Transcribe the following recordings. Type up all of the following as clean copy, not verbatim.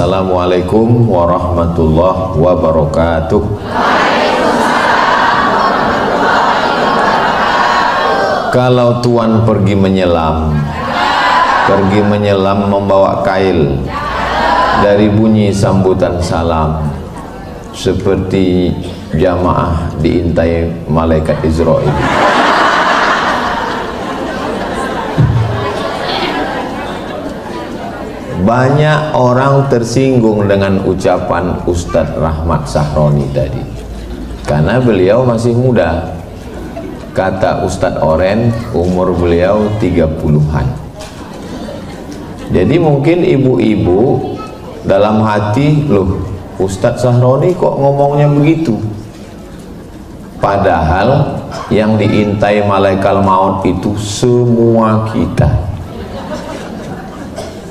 Assalamualaikum warahmatullahi wabarakatuh. Kalau tuan pergi menyelam membawa kail, dari bunyi sambutan salam seperti jamaah diintai malaikat Israel. Banyak orang tersinggung dengan ucapan Ustadz Rahmat Sahroni tadi, karena beliau masih muda. Kata Ustadz Oren, umur beliau 30-an. Jadi mungkin ibu-ibu dalam hati, loh Ustadz Sahroni kok ngomongnya begitu? Padahal yang diintai malaikat maut itu semua kita.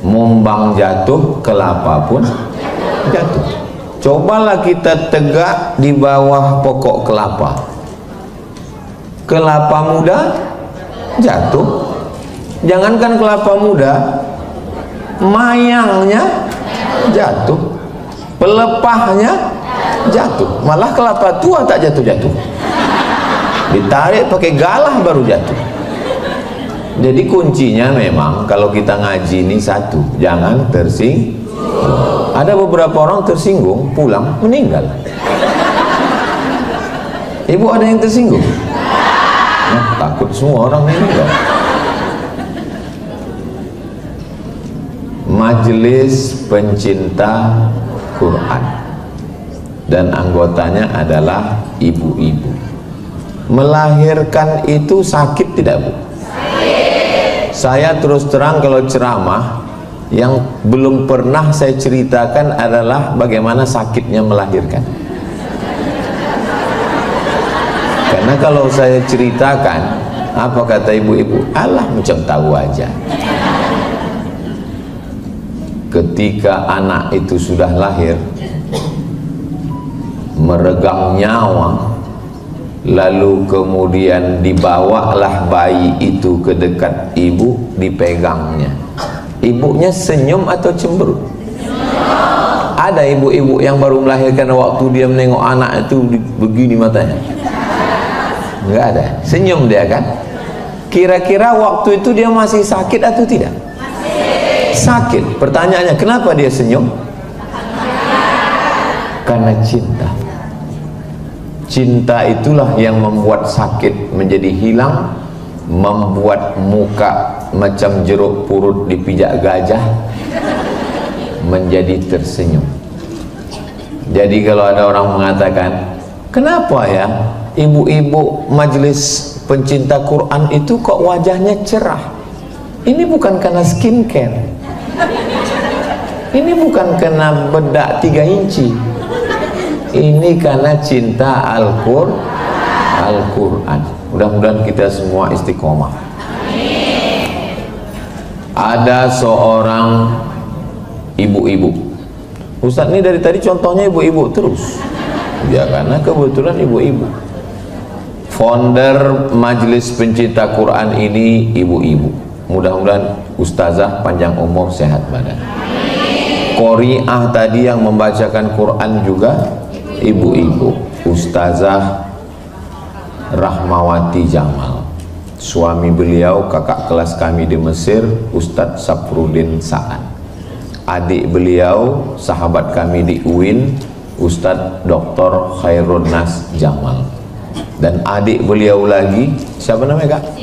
Mumbang jatuh, kelapa pun jatuh. Cobalah kita tegak di bawah pokok kelapa. Kelapa muda jatuh. Jangankan kelapa muda, mayangnya jatuh, pelepahnya jatuh. Malah kelapa tua tak jatuh-jatuh, ditarik pakai galah baru jatuh. Jadi kuncinya memang kalau kita ngaji ini satu, jangan tersinggung. Ada beberapa orang tersinggung, pulang meninggal. Ibu ada yang tersinggung? Nah, takut semua orang meninggal. Majelis pencinta Quran dan anggotanya adalah ibu-ibu. Melahirkan itu sakit tidak, Bu? Saya terus terang kalau ceramah, yang belum pernah saya ceritakan adalah bagaimana sakitnya melahirkan. Karena kalau saya ceritakan, apa kata ibu-ibu? Alah, macam tahu aja. Ketika anak itu sudah lahir, meregang nyawa, lalu kemudian dibawalah bayi itu ke dekat ibu, dipegangnya. Ibunya senyum atau cemberut? Ada ibu-ibu yang baru melahirkan, waktu dia menengok anak itu begini matanya. Enggak ada, senyum dia kan? Kira-kira waktu itu dia masih sakit atau tidak? Sakit. Pertanyaannya, kenapa dia senyum? Karena cinta. Cinta itulah yang membuat sakit menjadi hilang, membuat muka macam jeruk purut dipijak gajah menjadi tersenyum. Jadi kalau ada orang mengatakan, kenapa ya ibu-ibu majelis pencinta Quran itu kok wajahnya cerah? Ini bukan karena skincare, ini bukan karena bedak 3 inci, ini karena cinta Al-Quran. Mudah-mudahan kita semua istiqomah. Ada seorang ibu-ibu, Ustadz ini dari tadi contohnya ibu-ibu terus ya, karena kebetulan ibu-ibu. Founder majelis pencinta Quran ini ibu-ibu. Mudah-mudahan ustazah panjang umur, sehat badan. Qori'ah tadi yang membacakan Quran juga ibu-ibu. Ustazah Rahmawati Jamal, suami beliau kakak kelas kami di Mesir, Ustadz Safruddin Sa'an. Adik beliau sahabat kami di UIN, Ustadz Dr. Khairun Nas Jamal. Dan adik beliau lagi, siapa namanya kak?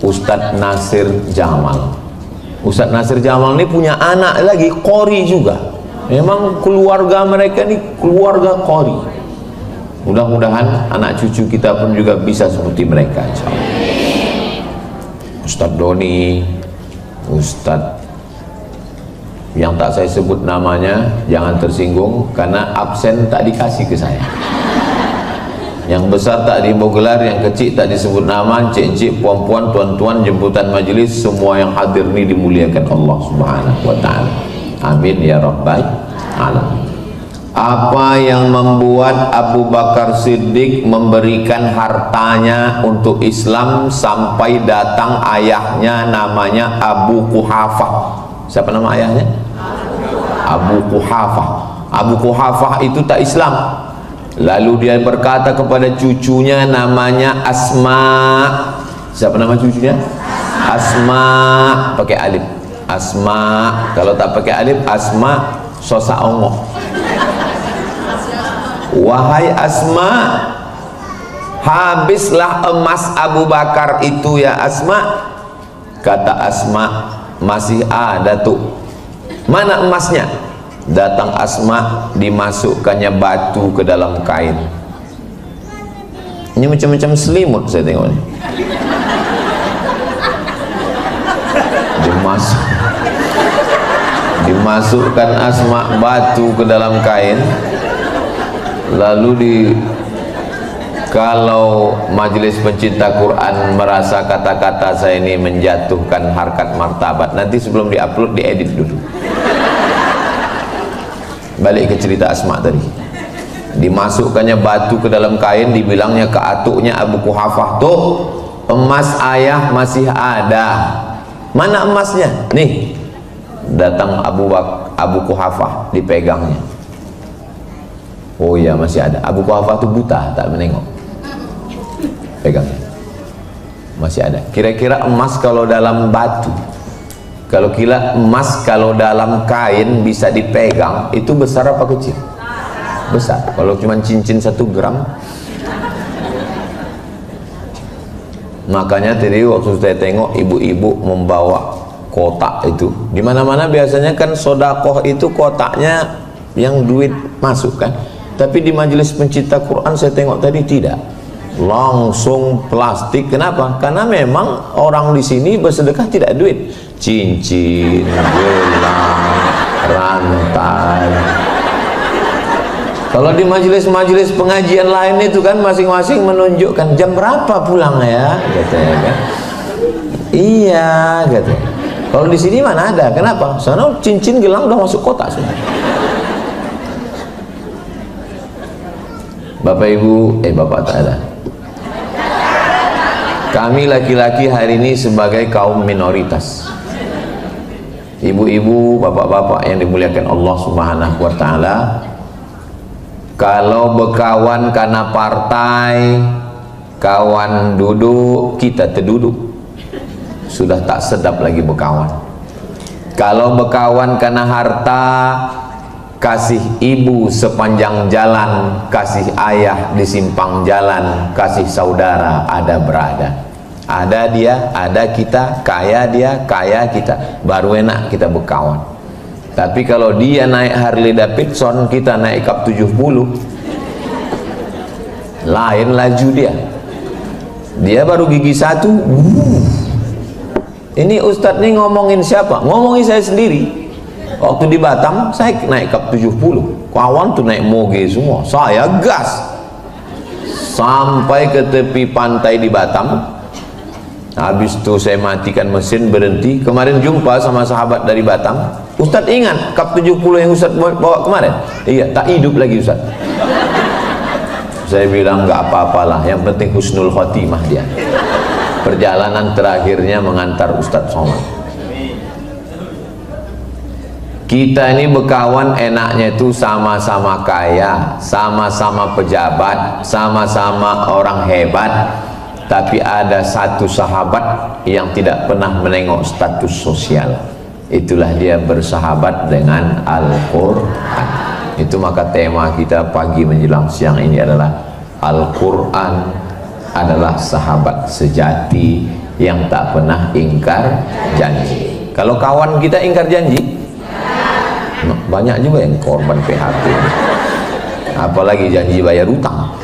Ustadz Nasir Jamal. Ustadz Nasir Jamal ini punya anak lagi, qori juga. Memang keluarga mereka ini keluarga qori. Mudah-mudahan anak cucu kita pun juga bisa seperti mereka, insyaallah. Ustadz Doni, Ustadz yang tak saya sebut namanya, jangan tersinggung karena absen tak dikasih ke saya. Yang besar tak diberi gelar, yang kecil tak disebut nama, encik-encik, puan-puan, tuan-tuan, jemputan majelis, semua yang hadir ini dimuliakan Allah Subhanahu wa taala. Amin ya rabbal alamin. Apa yang membuat Abu Bakar Siddiq memberikan hartanya untuk Islam sampai datang ayahnya namanya Abu Quhafah? Siapa nama ayahnya? Abu Quhafah. Abu Quhafah itu tak Islam. Lalu dia berkata kepada cucunya namanya Asma. Siapa nama cucunya? Asma, pakai alif. Asma, kalau tak pakai alif Asma sosa ongo. Wahai Asma, habislah emas Abu Bakar itu ya Asma. Kata Asma, masih ada tuh. Mana emasnya? Datang Asma, dimasukkannya batu ke dalam kain. Ini macam-macam selimut saya tengok ni. Dimasukkan Asma batu ke dalam kain. Lalu kalau majelis pencinta Quran merasa kata-kata saya ini menjatuhkan harkat martabat, nanti sebelum diupload diedit dulu. Balik ke cerita Asma tadi. Dimasukkannya batu ke dalam kain, dibilangnya ke atuknya Abu Quhafah, tuh emas ayah masih ada. Mana emasnya? Nih. Datang Abu Quhafah, dipegangnya. Oh iya masih ada. Abu Quhafah itu buta, tak menengok. Pegangnya. Masih ada. Kira-kira emas kalau dalam batu, kalau kira emas kalau dalam kain bisa dipegang, itu besar apa kecil? Besar. Kalau cuma cincin 1 gram. Makanya tadi waktu saya tengok ibu-ibu membawa kotak itu, di mana-mana biasanya kan sodakoh itu kotaknya yang duit masuk kan, tapi di majelis pencinta Quran saya tengok tadi tidak, langsung plastik. Kenapa? Karena memang orang di sini bersedekah tidak duit, cincin, gelang, rantai. Kalau di majelis-majelis pengajian lain itu kan masing-masing menunjukkan jam berapa pulang ya, katanya kan. Iya, katanya. Kalau di sini mana ada? Kenapa? Sana cincin gelang udah masuk kotak semua. Bapak Ibu, Bapak tak ada. Kami laki-laki hari ini sebagai kaum minoritas. Ibu-ibu, bapak-bapak yang dimuliakan Allah Subhanahu wa taala, kalau berkawan karena partai, kawan duduk, kita terduduk. Sudah tak sedap lagi berkawan. Kalau berkawan karena harta, kasih ibu sepanjang jalan, kasih ayah di simpang jalan, kasih saudara ada berada. Ada dia, ada kita, kaya dia, kaya kita, baru enak kita berkawan. Tapi kalau dia naik Harley Davidson, kita naik Cup 70, lain laju dia. Dia baru gigi 1. Ini Ustadz nih ngomongin siapa? Ngomongin saya sendiri. Waktu di Batam saya naik Cup 70, kawan tuh naik moge semua, saya gas sampai ke tepi pantai di Batam. Habis itu saya matikan mesin, berhenti. Kemarin jumpa sama sahabat dari Batam, Ustadz ingat Cup 70 yang Ustadz bawa kemarin? Iya, tak hidup lagi Ustadz. Saya bilang nggak apa-apalah, yang penting husnul khotimah dia. Perjalanan terakhirnya mengantar Ustadz Somad. Kita ini berkawan enaknya itu sama-sama kaya, sama-sama pejabat, sama-sama orang hebat, tapi ada satu sahabat yang tidak pernah menengok status sosial. Itulah dia bersahabat dengan Al-Quran. Itu maka tema kita pagi menjelang siang ini adalah Al-Quran adalah sahabat sejati yang tak pernah ingkar janji. Kalau kawan kita ingkar janji, banyak juga yang korban PHK, apalagi janji bayar utang.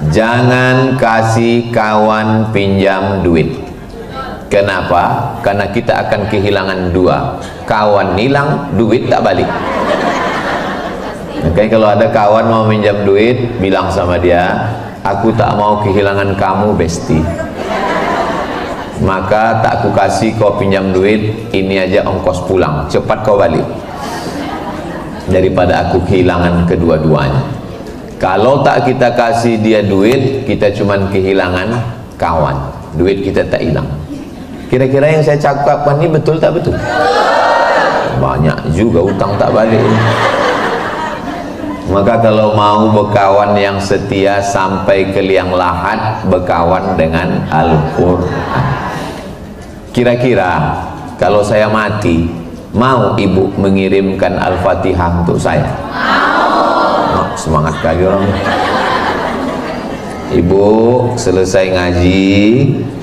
Jangan kasih kawan pinjam duit. Kenapa? Karena kita akan kehilangan dua. Kawan hilang, duit tak balik. Makanya kalau ada kawan mau pinjam duit, bilang sama dia, aku tak mau kehilangan kamu besti, maka tak aku kasih kau pinjam duit, ini aja ongkos pulang, cepat kau balik, daripada aku kehilangan kedua-duanya. Kalau tak kita kasih dia duit, kita cuman kehilangan kawan, duit kita tak hilang. Kira-kira yang saya cakapkan ini betul tak betul? banyak juga utang tak balik. Maka kalau mau berkawan yang setia sampai ke liang lahat, berkawan dengan Al-Quran. Kira-kira kalau saya mati, mau ibu mengirimkan Al-Fatihah untuk saya? Mau. Oh, semangat kali orang. Ibu selesai ngaji,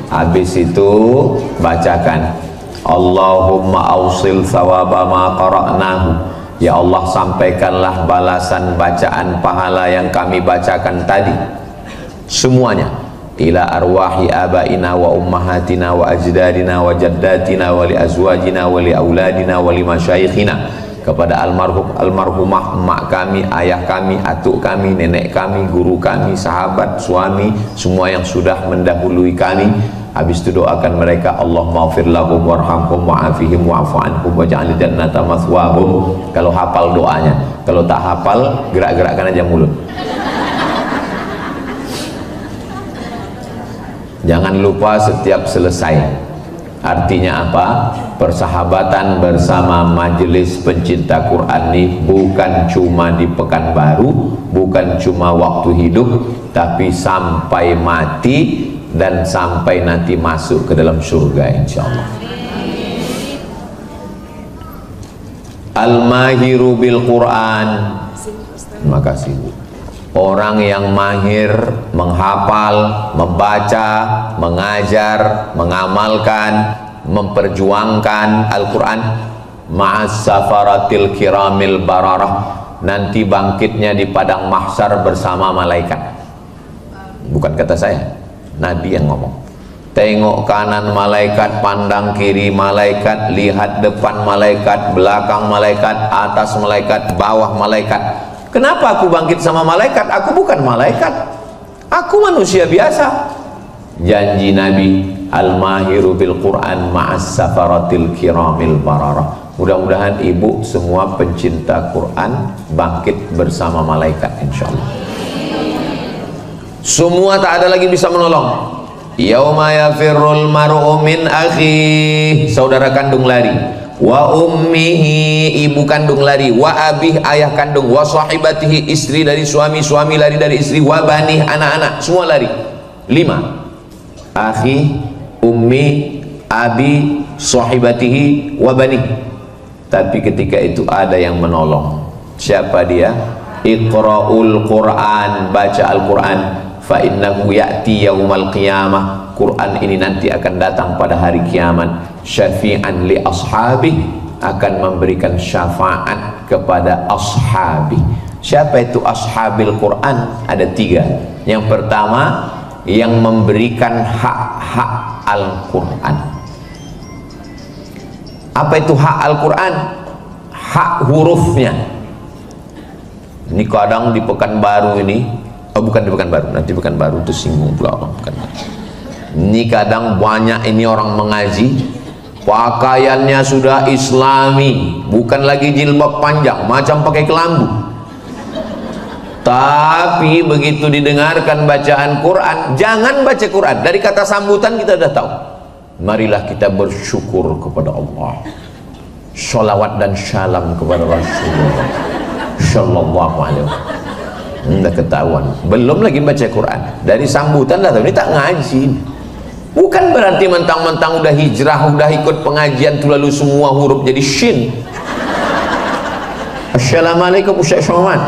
habis itu bacakan Allahumma ausil thawaba ma qara'nahu. Ya Allah, sampaikanlah balasan bacaan pahala yang kami bacakan tadi semuanya ila arwahi abaina wa ummahatina wa ajdadina wa jaddatina wa li azwajina wa li auladina wa li masyayikhina, kepada almarhumah emak kami, ayah kami, atuk kami, nenek kami, guru kami, sahabat, suami, semua yang sudah mendahului kami. Habis itu doakan mereka, Allahumma ighfir lahum warhamhum wa'afihim wa'fu anhum waj'al jannata mathwahum. Kalau hafal doanya, kalau tak hafal gerak-gerakkan aja mulut. Jangan lupa setiap selesai. Artinya apa? Persahabatan bersama majelis pencinta Quran ini bukan cuma di Pekanbaru, bukan cuma waktu hidup, tapi sampai mati dan sampai nanti masuk ke dalam surga insyaallah. Al-mahiru bil Quran. Terima kasih Bu. Orang yang mahir menghafal, membaca, mengajar, mengamalkan, memperjuangkan Al-Quran, ma'as safaratil kiramil bararah, nanti bangkitnya di padang mahsyar bersama malaikat. Bukan kata saya, Nabi yang ngomong. Tengok kanan malaikat, pandang kiri malaikat, lihat depan malaikat, belakang malaikat, atas malaikat, bawah malaikat. Kenapa aku bangkit sama malaikat? Aku bukan malaikat, aku manusia biasa. Janji Nabi, al-mahiru bil Quran ma'as safaratil kiramil bararah. Mudah-mudahan ibu semua pencinta Quran bangkit bersama malaikat insyaallah. Semua tak ada lagi bisa menolong. Yauma yafirrul mar'u min akhi, saudara kandung lari, wa ummihi, ibu kandung lari, wa abih, ayah kandung, wa sahibatihi, istri dari suami, suami lari dari istri, wa banih, anak-anak semua lari. 5, akhi, ummi, abi, sahibatihi, wa banih. Tapi ketika itu ada yang menolong. Siapa dia? Iqra'ul Quran, baca Al-Quran. Fa innahu ya'ti yaumal qiyamah, Quran ini nanti akan datang pada hari kiamat, syafi'an li ashabi, akan memberikan syafaat kepada ashabi. Siapa itu ashabil Quran? Ada 3. Yang pertama, yang memberikan hak-hak Al-Quran. Apa itu hak Al-Quran? Hak hurufnya. Ini kadang di Pekanbaru ini, bukan di Pekanbaru, nanti Pekanbaru itu singgung pula orang Pekanbaru. Ini kadang banyak ini orang mengaji, pakaiannya sudah islami, bukan lagi jilbab panjang, macam pakai kelambu. Tapi begitu didengarkan bacaan Quran, jangan baca Quran. Dari kata sambutan kita sudah tahu. Marilah kita bersyukur kepada Allah, sholawat dan salam kepada Rasulullah Sallallahu Alaihi Wasallam. Udah ketahuan, belum lagi baca Quran. Dari sambutan dah tahu ini tak ngaji. Bukan berarti mentang-mentang udah hijrah, udah ikut pengajian tuh lalu semua huruf jadi shin. Assalamualaikum Ustaz Syahman.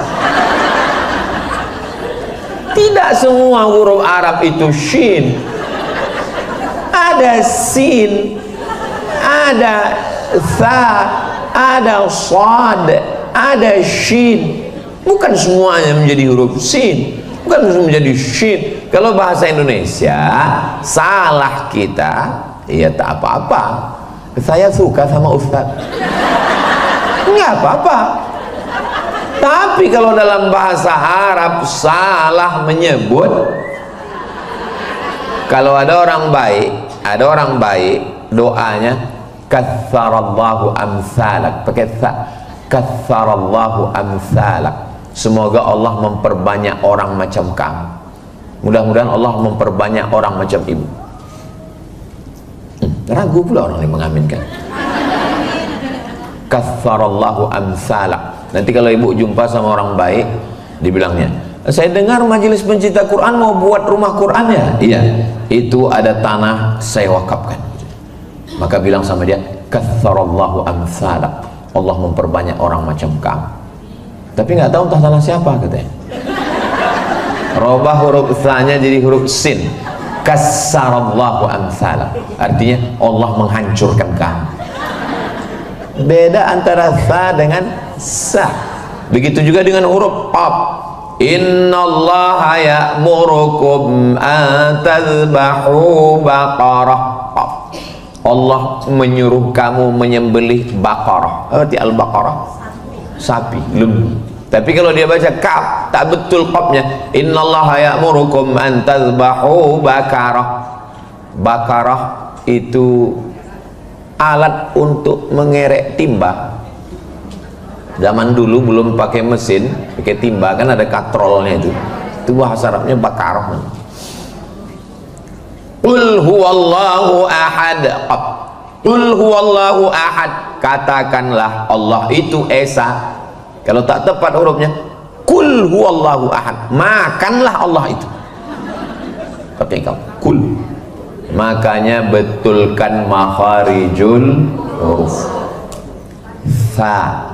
Tidak semua huruf Arab itu shin. Ada sin, ada tha, ada sad, ada shin. Bukan semuanya menjadi huruf sin, bukan semua menjadi shin. Kalau bahasa Indonesia salah kita, ya tak apa-apa. Saya suka sama Ustaz, nggak apa-apa. Tapi kalau dalam bahasa Arab salah menyebut, kalau ada orang baik, doanya katsarallahu amsalak, pakai tha, katsarallahu amsalak. Semoga Allah memperbanyak orang macam kamu. Mudah-mudahan Allah memperbanyak orang macam ibu. Ragu pula orang yang mengaminkan. katsarallahu amsalak. Nanti kalau ibu jumpa sama orang baik, dibilangnya, saya dengar majelis pencinta Quran mau buat rumah Quran ya? Iya, itu ada tanah saya wakafkan. Maka bilang sama dia, katsarallahu amsalak, Allah memperbanyak orang macam kamu. Tapi nggak tahu entah tanah siapa katanya. Robah huruf tha-nya jadi huruf sin. Katsarallahu amsalak, artinya Allah menghancurkan kamu. Beda antara tha dengan sa. Begitu juga dengan huruf qaf. Innallaha ya'murukum an tadhbahu baqarah. Allah menyuruh kamu menyembelih baqarah. Arti al-baqarah? Sapi, lembu. Tapi kalau dia baca kaf, tak betul qafnya. Innallaha ya'murukum an tadhbahu baqarah. Baqarah itu alat untuk mengerek timba. Zaman dulu belum pakai mesin, pakai timba, kan ada katrolnya itu bahasa Arabnya bakarah. Qul huwallahu ahad. Qul huwallahu ahad, katakanlah Allah itu esa. Kalau tak tepat hurufnya, qul huwallahu ahad, makanlah Allah itu. Pakai kau kul. Makanya betulkan makharijul huruf. Fa.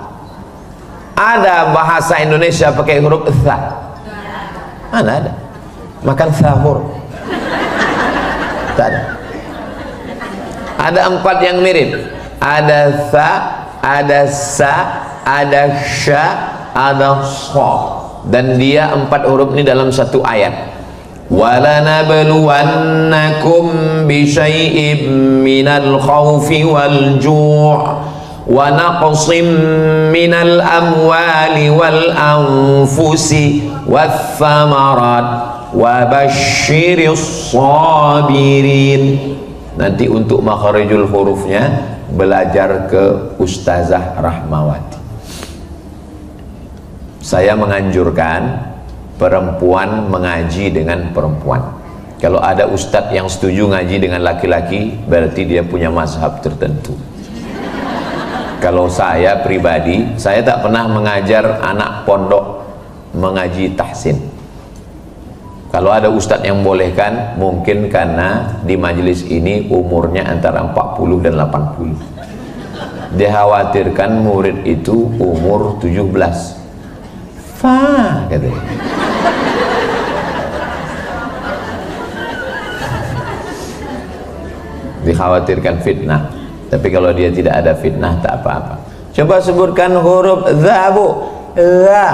Ada bahasa Indonesia pakai huruf tha? Mana ada? Makan sahur? Tak ada. Ada 4 yang mirip. Ada tha, ada sa, ada sya, ada sha. Dan dia 4 huruf ini dalam satu ayat. وَلَنَبْلُوَنَّكُمْ بِشَيْءٍ مِّنَ الْخَوْفِ وَالْجُوعِ وَنَقْصٍ مِّنَ الْأَمْوَالِ وَالْأَنفُسِ وَالثَّمَرَاتِ وَبَشِّرِ الصَّابِرِينَ. Nanti untuk makharijul hurufnya belajar ke Ustazah Rahmawati. Saya menganjurkan perempuan mengaji dengan perempuan. Kalau ada ustadz yang setuju ngaji dengan laki-laki, berarti dia punya mazhab tertentu. Kalau saya pribadi, saya tak pernah mengajar anak pondok mengaji tahsin. Kalau ada ustadz yang bolehkan, mungkin karena di majelis ini umurnya antara 40 dan 80. Dia khawatirkan murid itu umur 17. Fah, katanya. Dikhawatirkan fitnah. Tapi kalau dia tidak ada fitnah, tak apa-apa. Coba sebutkan huruf dha, Bu. Dha.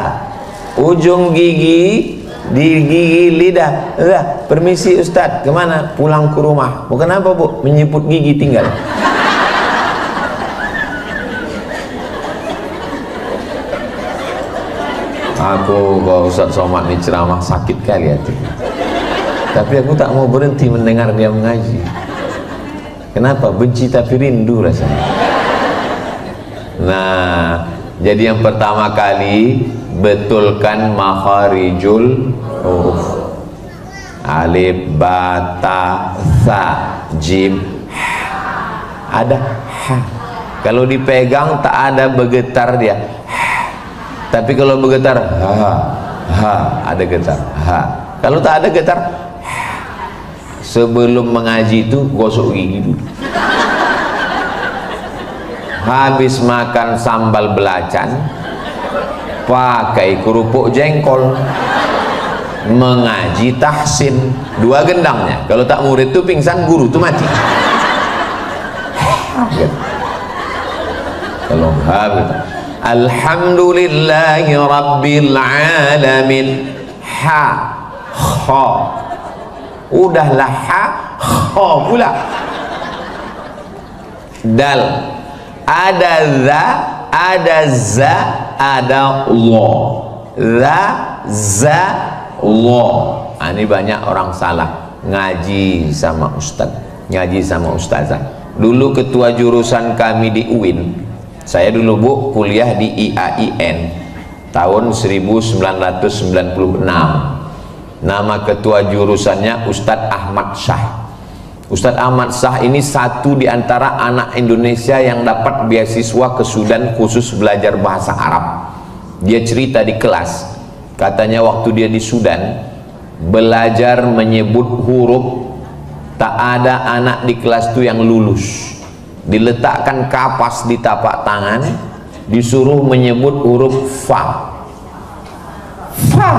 Ujung gigi di gigi lidah. Dha. Permisi Ustadz, kemana? Pulang ke rumah. Bukan apa, Bu? Menyiput gigi tinggal. Aku kalau Ustadz Somad ini ceramah sakit kali hati. Tapi aku tak mau berhenti mendengar dia mengaji. Kenapa? Benci tapi rindu rasanya. Nah, jadi yang pertama kali betulkan makharijul huruf. Alif, ba, ta, tha, jim, ha. Ada ha. Kalau dipegang tak ada bergetar dia. Tapi kalau bergetar ha, ada getar ha. Kalau tak ada getar ha. Sebelum mengaji itu gosok gigi dulu. Habis makan sambal belacan, pakai kerupuk jengkol, mengaji tahsin, 2 gendangnya. Kalau tak murid itu pingsan, guru itu mati. Kalau habis Alhamdulillahi Rabbil Alamin. Ha, kha. Udahlah ha, kha pula. Dal. Ada za, ada za, ada lo. Za, za, lo. Nah, ini banyak orang salah ngaji sama ustaz, ngaji sama ustazah. Dulu ketua jurusan kami di UIN. Saya dulu, Bu, kuliah di IAIN tahun 1996. Nama ketua jurusannya Ustadz Ahmad Syah. Ustadz Ahmad Shah ini satu di antara anak Indonesia yang dapat beasiswa ke Sudan khusus belajar bahasa Arab. Dia cerita di kelas, katanya waktu dia di Sudan belajar menyebut huruf, tak ada anak di kelas itu yang lulus. Diletakkan kapas di tapak tangan, disuruh menyebut huruf fa. Fa.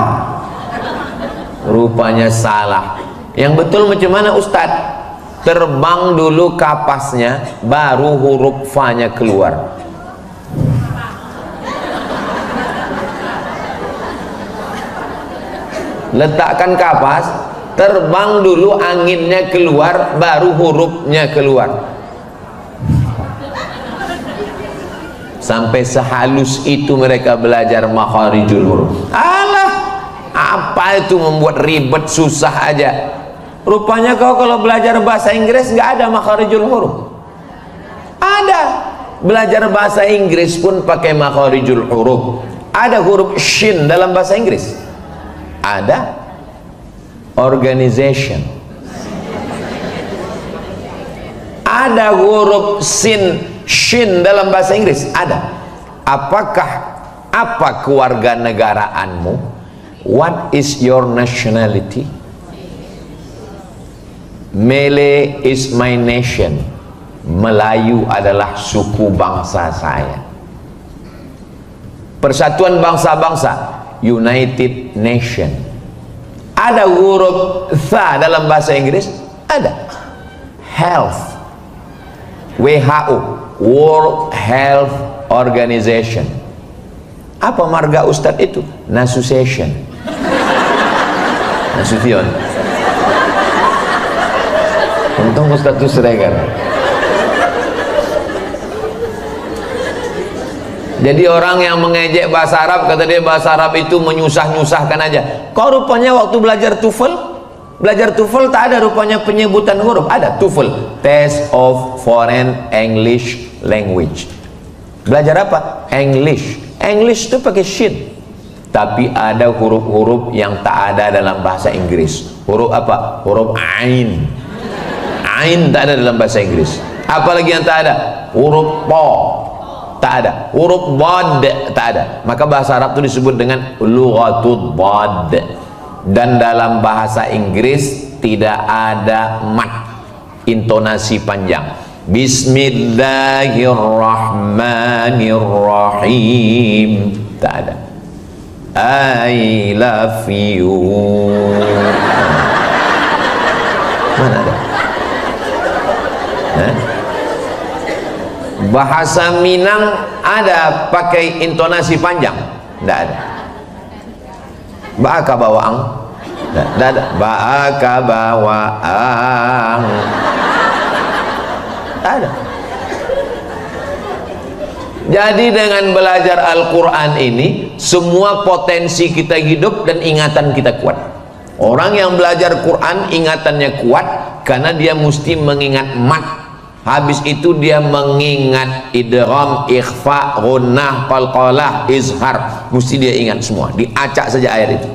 Rupanya salah. Yang betul macam mana Ustadz? Terbang dulu kapasnya, baru huruf fa-nya keluar. Letakkan kapas, terbang dulu, anginnya keluar, baru hurufnya keluar. Sampai sehalus itu mereka belajar makharijul huruf. Alah, apa itu membuat ribet, susah aja. Rupanya kau kalau belajar bahasa Inggris nggak ada makharijul huruf. Ada. Belajar bahasa Inggris pun pakai makharijul huruf. Ada huruf shin dalam bahasa Inggris. Ada. Organization. Ada huruf sin, shin dalam bahasa Inggris. Ada. Apa kewarganegaraanmu? What is your nationality? Malay is my nation. Melayu adalah suku bangsa saya. Persatuan bangsa-bangsa, United Nation. Ada huruf tha dalam bahasa Inggris? Ada. Health. WHO, World Health Organization. Apa marga Ustadz itu? Nasution. Nasution. Untung Ustadz itu Siregar. Jadi orang yang mengejek bahasa Arab, kata dia bahasa Arab itu menyusah-nyusahkan aja. Kok rupanya waktu belajar TOEFL tak ada rupanya penyebutan huruf. Ada TOEFL, Test of Foreign English Language. Belajar apa? English. English itu pakai shin. Tapi ada huruf-huruf yang tak ada dalam bahasa Inggris. Huruf apa? Huruf ain. Ain tak ada dalam bahasa Inggris. Apalagi yang tak ada? Huruf po. Tak ada. Huruf bad tak ada. Maka bahasa Arab itu disebut dengan lughatul bad. Dan dalam bahasa Inggris tidak ada mat, intonasi panjang. Bismillahirrahmanirrahim. Tak ada. I love you. Mana ada? Bahasa Minang ada pakai intonasi panjang? Tidak ada. Ba'aka bawaang? Tidak ada. Ba'aka bawaang? Tidak ada. Jadi dengan belajar Al-Quran ini, semua potensi kita hidup dan ingatan kita kuat. Orang yang belajar Quran ingatannya kuat karena dia mesti mengingat mat. Habis itu dia mengingat idgham, ikhfa, ghunnah, qalqalah, izhar. Mesti dia ingat semua. Diacak saja ayat itu.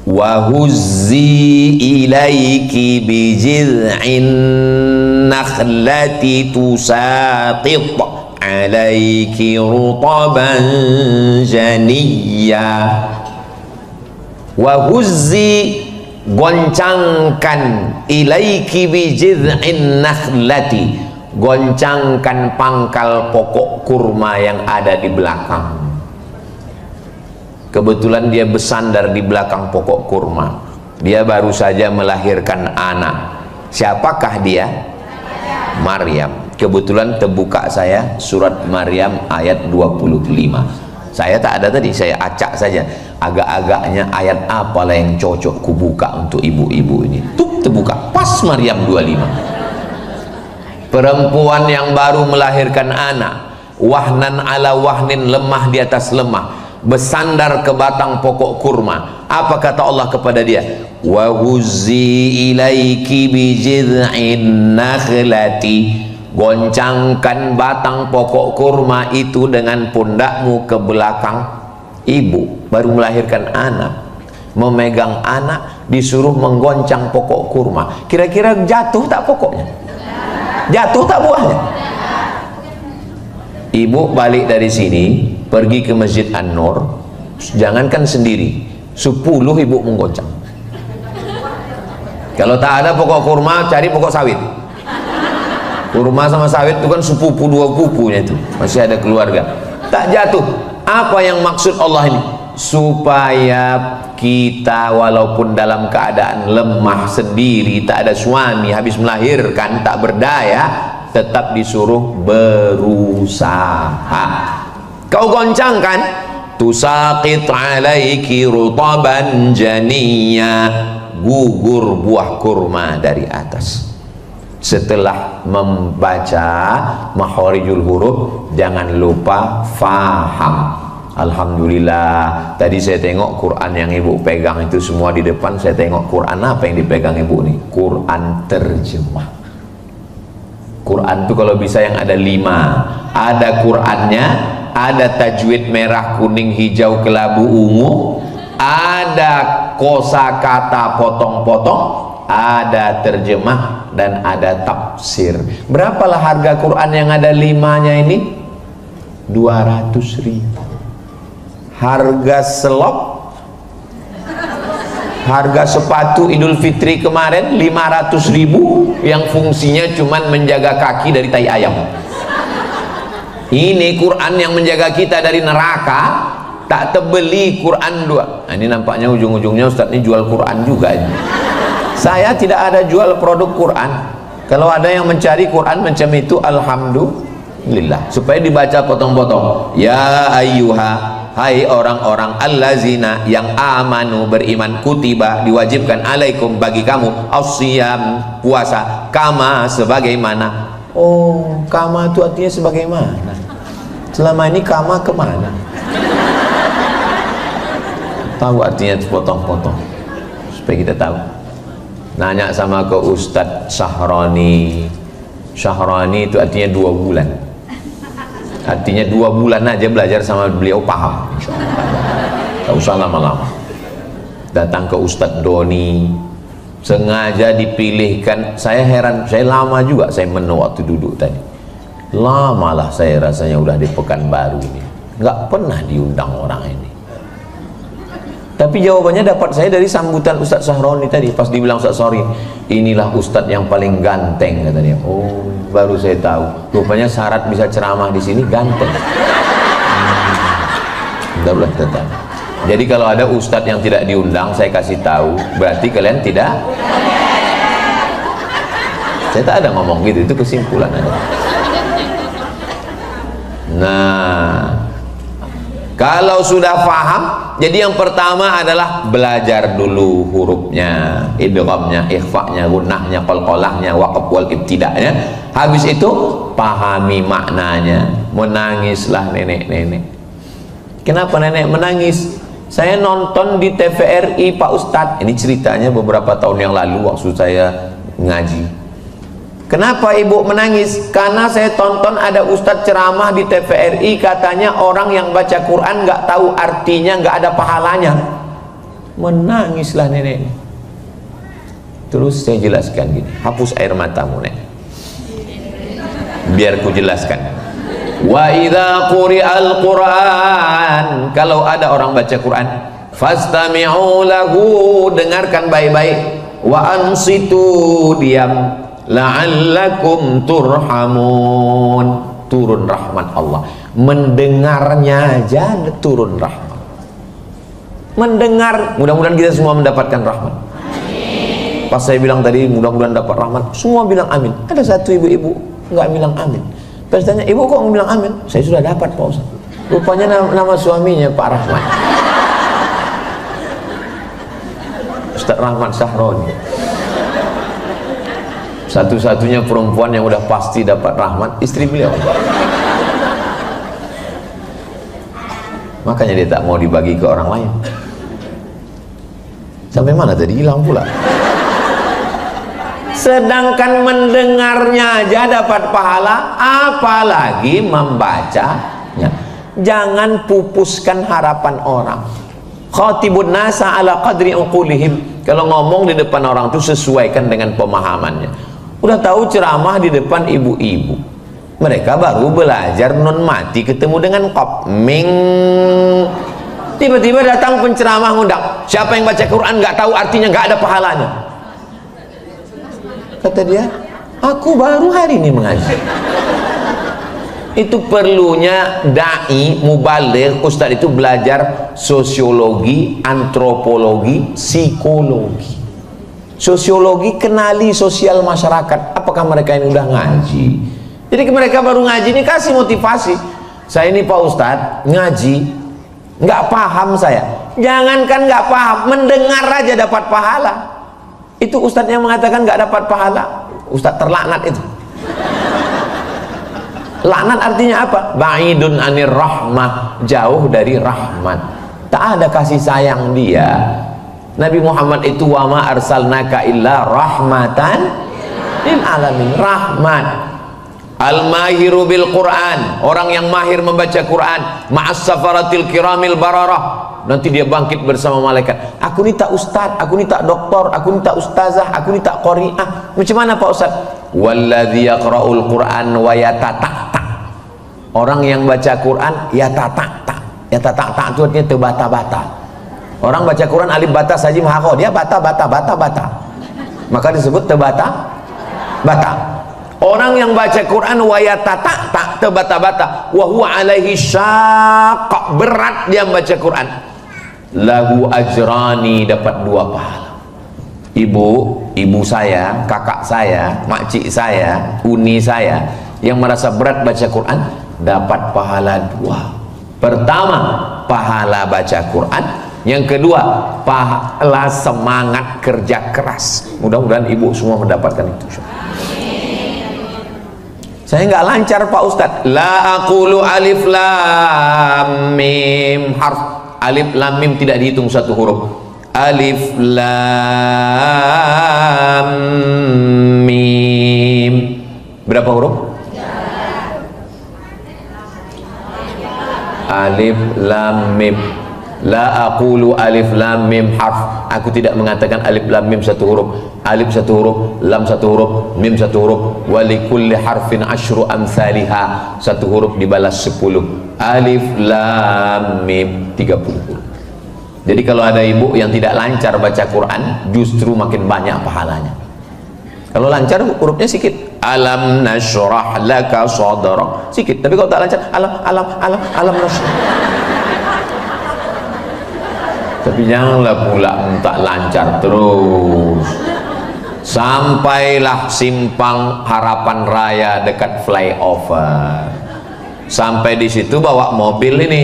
Wa huzzi ilaiki bijiz'in nakhlati tusaqit alaiki rutaban janiyya. Wa huzzi, goncangkan, ilaiki bijiz'in nakhlati, goncangkan pangkal pokok kurma yang ada di belakang. Kebetulan dia bersandar di belakang pokok kurma. Dia baru saja melahirkan anak. Siapakah dia? Maryam. Kebetulan terbuka saya surat Maryam ayat 25. Saya tak ada tadi, saya acak saja. Agak-agaknya ayat apalah yang cocok kubuka untuk ibu-ibu ini. Tuh terbuka, pas Maryam 25. Perempuan yang baru melahirkan anak, wahnan ala wahnin, lemah di atas lemah, bersandar ke batang pokok kurma. Apa kata Allah kepada dia? Wa huzzi ilaiki bijiz'in nakhlati, goncangkan batang pokok kurma itu dengan pundakmu ke belakang ibu, baru melahirkan anak. memegang anak, disuruh menggoncang pokok kurma. Kira-kira jatuh tak pokoknya? Jatuh tak buahnya? Ibu balik dari sini, pergi ke Masjid An-Nur, jangankan sendiri, 10 ibu menggoncang. Kalau tak ada pokok kurma, cari pokok sawit. Kurma sama sawit itu kan sepupu, 2 pupunya itu, masih ada keluarga. Tak jatuh. Apa yang maksud Allah ini? Supaya kita walaupun dalam keadaan lemah sendiri, tak ada suami, habis melahirkan, tak berdaya, tetap disuruh berusaha. Kau goncangkan, tusaqit alaiki rutaban janiyya, gugur buah kurma dari atas. Setelah membaca makharijul huruf, jangan lupa faham. Alhamdulillah, tadi saya tengok Quran yang ibu pegang itu semua di depan. Saya tengok Quran apa yang dipegang ibu nih? Quran terjemah. Quran itu kalau bisa yang ada 5. Ada Qurannya, ada tajwid merah, kuning, hijau, kelabu, ungu, ada kosakata potong-potong, ada terjemah, dan ada tafsir. Berapalah harga Quran yang ada 5-nya ini? 200.000. Harga selop, harga sepatu Idul Fitri kemarin 500.000 yang fungsinya cuman menjaga kaki dari tai ayam. Ini Quran yang menjaga kita dari neraka, tak terbeli Quran 2. Nah, ini nampaknya ujung-ujungnya Ustadz ini jual Quran juga ini. Saya tidak ada jual produk Quran. Kalau ada yang mencari Quran macam itu, alhamdulillah, supaya dibaca potong-potong. Ya ayyuha, hai orang-orang allazina yang amanu, beriman, kutiba, diwajibkan, alaikum, bagi kamu, as-siyam, puasa, kama, sebagaimana. Oh, kama itu artinya sebagaimana. Selama ini kama kemana? Tahu artinya potong-potong, supaya kita tahu. Nanya sama ke Ustadz Syahrani. Syahrani itu artinya 2 bulan. Artinya 2 bulan aja belajar sama beliau, paham. Tak usah lama-lama. Datang ke Ustadz Doni, sengaja dipilihkan. Saya heran, saya lama juga saya menu waktu duduk tadi. Lamalah saya rasanya udah di Pekanbaru ini, nggak pernah diundang orang ini. Tapi jawabannya dapat saya dari sambutan Ustadz Sahroni tadi. Pas dibilang Ustadz Sahroni, inilah Ustadz yang paling ganteng, katanya. Oh, baru saya tahu. Rupanya syarat bisa ceramah di sini ganteng. Udah tetap. Jadi kalau ada Ustadz yang tidak diundang, saya kasih tahu, berarti kalian tidak. Saya tak ada ngomong gitu, itu kesimpulan aja. Nah, kalau sudah paham, jadi yang pertama adalah belajar dulu hurufnya, idghamnya, ikhfa'nya, gunnahnya, qalqalahnya, waqf wal ibtida'nya. Habis itu pahami maknanya. Menangislah nenek-nenek. Kenapa nenek menangis? Saya nonton di TVRI Pak Ustadz. Ini ceritanya beberapa tahun yang lalu waktu saya ngaji. Kenapa ibu menangis? Karena saya tonton ada Ustadz ceramah di TVRI, katanya orang yang baca Quran nggak tahu artinya, nggak ada pahalanya. Menangislah nenek. Terus saya jelaskan gini, hapus air matamu nek, biar ku jelaskan. Wa idza quri'al Quran, kalau ada orang baca Quran, fastami'u lahu, dengarkan baik-baik, wa ansitu, diam, la'allakum turhamun, turun rahmat Allah. Mendengarnya aja turun rahmat. Mendengar, mudah-mudahan kita semua mendapatkan rahmat. Amin. Pas saya bilang tadi mudah-mudahan dapat rahmat, semua bilang amin. Ada satu ibu-ibu nggak bilang amin. Pas tanya, ibu kok bilang amin? Saya sudah dapat Pak Ustaz. Rupanya nama suaminya Pak Rahmat, Ustaz Rahmat Sahroni. Satu-satunya perempuan yang udah pasti dapat rahmat, istri beliau. Makanya dia tak mau dibagi ke orang lain. Sampai mana tadi? Hilang pula. Sedangkan mendengarnya aja dapat pahala, apalagi membacanya. Jangan pupuskan harapan orang. Khatibun nasa ala qadri uqulihim. Kalau ngomong di depan orang itu sesuaikan dengan pemahamannya. Udah tahu ceramah di depan ibu-ibu, mereka baru belajar nun mati ketemu dengan qaf ming. Tiba-tiba datang penceramah ngundang, siapa yang baca Quran nggak tahu artinya, nggak ada pahalanya. Kata dia, aku baru hari ini mengaji. Itu perlunya dai, mubaligh, ustadz itu belajar sosiologi, antropologi, psikologi. Sosiologi, kenali sosial masyarakat. Apakah mereka ini udah ngaji? Jadi mereka baru ngaji ini kasih motivasi. Saya ini Pak Ustadz ngaji, nggak paham saya. Jangankan nggak paham, mendengar aja dapat pahala. Itu ustadz yang mengatakan nggak dapat pahala, ustadz terlaknat itu. Laknat artinya apa? Ba'idun anir rahmah, jauh dari rahmat. Tak ada kasih sayang dia. Nabi Muhammad itu wa ma arsalnaka illa rahmatan lil alamin, rahmat. Al-mahiru bil Quran, orang yang mahir membaca Quran, ma'as safaratil kiramil bararah. Nanti dia bangkit bersama malaikat. Aku ni tak ustaz, aku ni tak doktor, aku ni tak ustazah, aku ni tak qari'ah. Macam mana Pak Ustaz? Walladzi yaqra'ul Quran wa yatata'. Orang yang baca Quran yatata'. Yatata' itu artinya terbata-bata. Orang baca Quran alif bata saja mahaqo, dia bata. Maka disebut terbata-bata. Orang yang baca Quran wa yatata' terbata-bata, wa huwa alaihi syaqq, berat dia membaca Quran. Lahu ajrani, dapat 2 pahala. Ibu saya, kakak saya, makcik saya, uni saya yang merasa berat baca Quran dapat pahala 2. Pertama, pahala baca Quran. Yang kedua, pahala semangat kerja keras. Mudah-mudahan ibu semua mendapatkan itu. Saya nggak lancar Pak Ustadz. La aqulu alif lam mim harf. Alif lam mim tidak dihitung satu huruf. Alif lam mim. Berapa huruf? Alif lam mim. La aqulu alif lam mim harf. Aku tidak mengatakan alif lam mim satu huruf. Alif satu huruf, lam satu huruf, mim satu huruf. Wa likulli harfin asyru amsalihha. Satu huruf dibalas 10. Alif lam mim 30 huruf. Jadi kalau ada ibu yang tidak lancar baca Quran, justru makin banyak pahalanya. Kalau lancar hurufnya sedikit. Alam nashrah laka sadrak. Sedikit. Tapi kalau tak lancar, alam nashrah. Tapi janganlah pula tak lancar terus. Sampailah simpang Harapan Raya dekat flyover. Sampai di situ bawa mobil ini.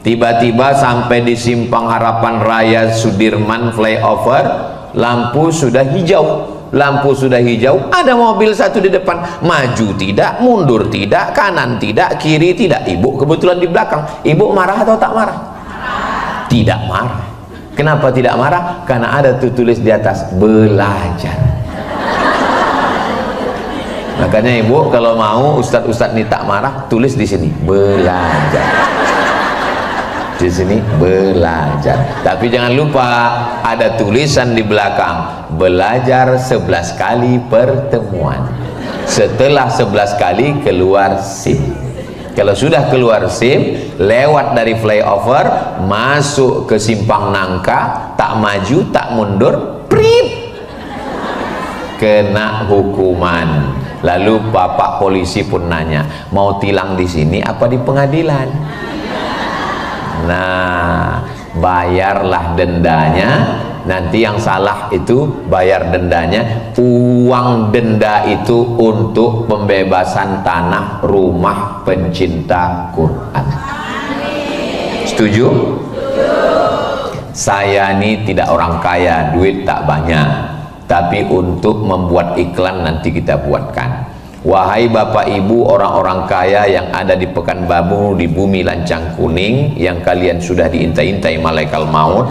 Tiba-tiba sampai di simpang Harapan Raya Sudirman flyover, lampu sudah hijau. Lampu sudah hijau, ada mobil satu di depan, maju tidak, mundur tidak, kanan tidak, kiri tidak. Ibu kebetulan di belakang. Ibu marah atau tak marah? Tidak marah. Kenapa tidak marah? Karena ada tulis di atas belajar. Makanya ibu kalau mau ustadz-ustadz ini tak marah, tulis di sini belajar. Di sini belajar. Tapi jangan lupa ada tulisan di belakang, belajar 11 kali pertemuan. Setelah 11 kali keluar SIM. Kalau sudah keluar SIM, lewat dari flyover, masuk ke simpang nangka, tak maju, tak mundur, prit, kena hukuman. Lalu bapak polisi pun nanya, mau tilang di sini apa di pengadilan? Nah, bayarlah dendanya. Nanti yang salah itu bayar dendanya. Uang denda itu untuk pembebasan tanah rumah pencinta Quran. Setuju? Saya ini tidak orang kaya, duit tak banyak, tapi untuk membuat iklan nanti kita buatkan. Wahai bapak ibu orang-orang kaya yang ada di Pekanbaru, di bumi lancang kuning, yang kalian sudah diintai-intai malaikat maut.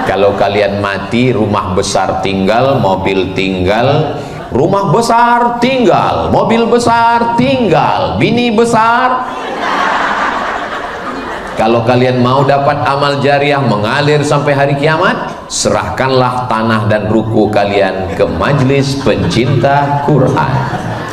Kalau kalian mati, rumah besar tinggal, mobil tinggal, rumah besar tinggal, mobil besar tinggal, bini besar. Kalau kalian mau dapat amal jariah mengalir sampai hari kiamat, serahkanlah tanah dan ruko kalian ke Majelis Pencinta Quran.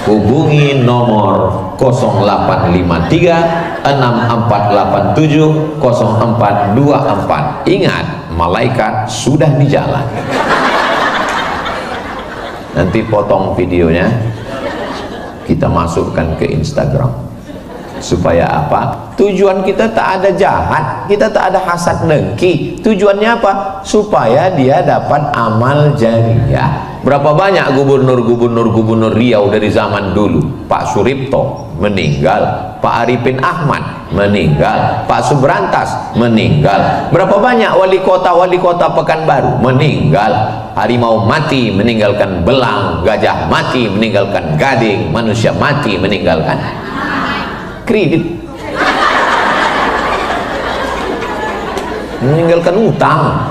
Hubungi nomor 0853 6487 0424. Ingat, malaikat sudah di jalan. Nanti potong videonya, kita masukkan ke Instagram. Supaya apa? Tujuan kita tak ada jahat, kita tak ada hasad dengki. Tujuannya apa? Supaya dia dapat amal jariah. Berapa banyak gubernur Riau dari zaman dulu? Pak Suripto meninggal, Pak Arifin Ahmad meninggal, Pak Subrantas meninggal. Berapa banyak wali kota Pekanbaru meninggal. Harimau mati meninggalkan belang, gajah mati meninggalkan gading, manusia mati meninggalkan kredit, meninggalkan utang.